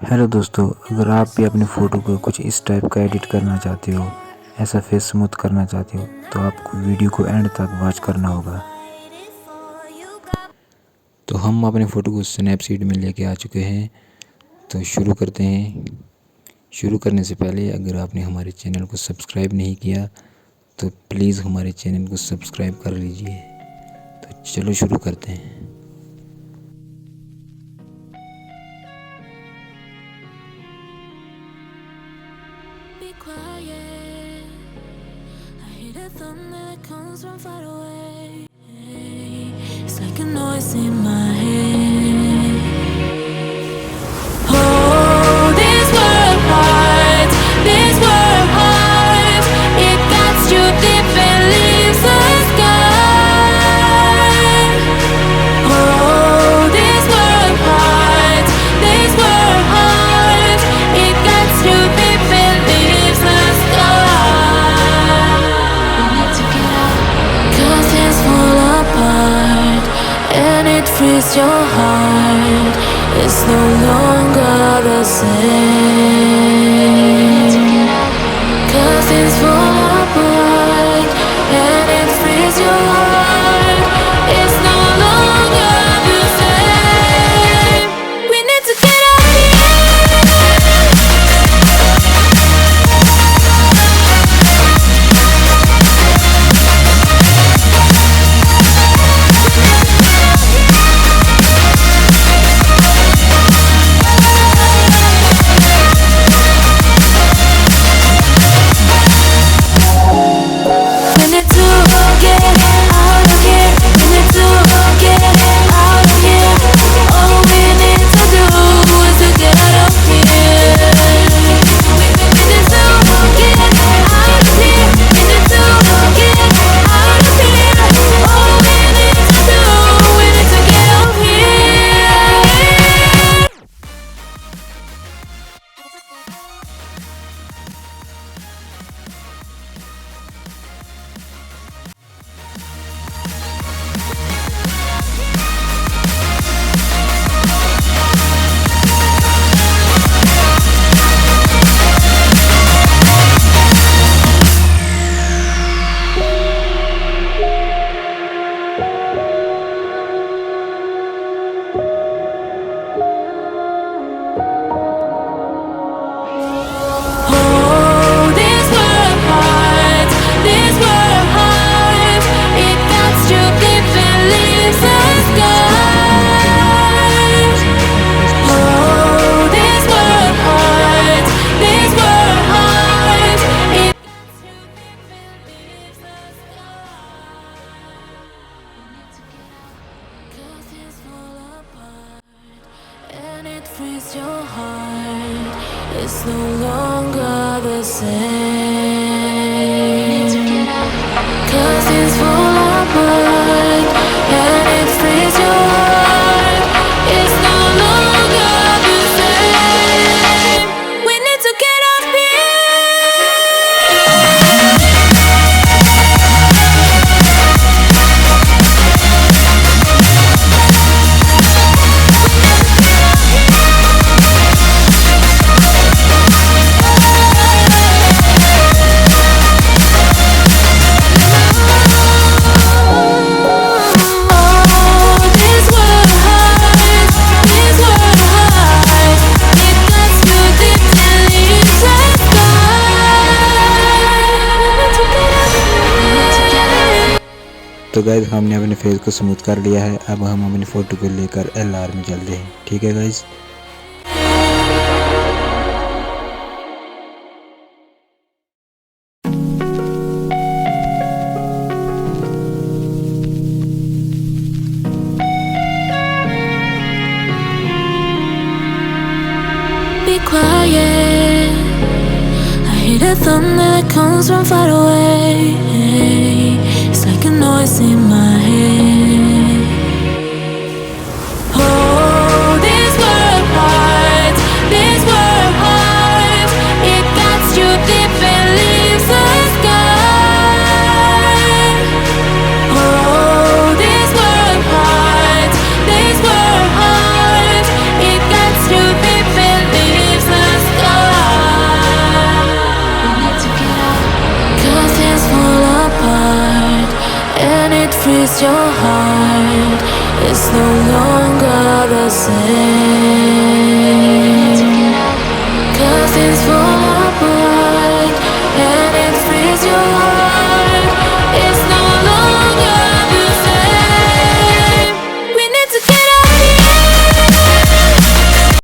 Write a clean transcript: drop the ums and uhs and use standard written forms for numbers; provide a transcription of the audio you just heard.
Hello दोस्तों, अगर आप भी अपनी फ़ोटो को कुछ इस टाइप का एडिट करना चाहते हो, ऐसा फेस स्मूथ करना चाहते हो, तो आपको वीडियो को एंड तक वॉच करना होगा। तो हम अपने फ़ोटो को स्नैपसीड में लेके आ चुके हैं, तो शुरू करते हैं। शुरू करने से पहले अगर आपने हमारे चैनल को सब्सक्राइब नहीं किया तो प्लीज़ हमारे चैनल को सब्सक्राइब कर लीजिए। तो चलो शुरू करते हैं। Be quiet. I hear the thunder that comes from far away. It's like a noise in my head. Oh, this world hurts. This world hurts. It cuts you deep and leaves a scar. Oh, this world hurts. This world hurts. It cuts you deep and leaves a scar. We need to get out. 'Cause things fall apart and it frees your heart. It's no longer the same. 'Cause things fall apart and it frees your heart. It's no longer the same. We need to get out of We need to get out of here. We need to get out of here. All we need to do is to get out of here. We need to get out of here. We need to get out of here. All we need to do, we need to get out of here. Oh, this world hurts. This world hurts. It cuts you deep and leaves a scar. Oh, this world hurts. This world hurts. It cuts you deep and leaves a scar. We need to get out. 'Cause things fall apart and it frees your heart. It's no longer the same. 'Cause things fall apart and it frees your heart. It's no longer the same. We need to get up Oh, this world hurts. This world hurts. It cuts you deep and leaves a scar. तो guys हमने अपने face को smooth कर लिया है। अब हम अपनी फ़ोटो को लेकर LR में चलते हैं। ठीक है guys. Be quiet. I hear the thunder that comes from far away. It's like a noise in my head. Oh, this world hurts. This world hurts. It cuts you deep and leaves a scar. Oh, this world hurts. This world hurts. It cuts you deep and leaves your heart is no longer the same.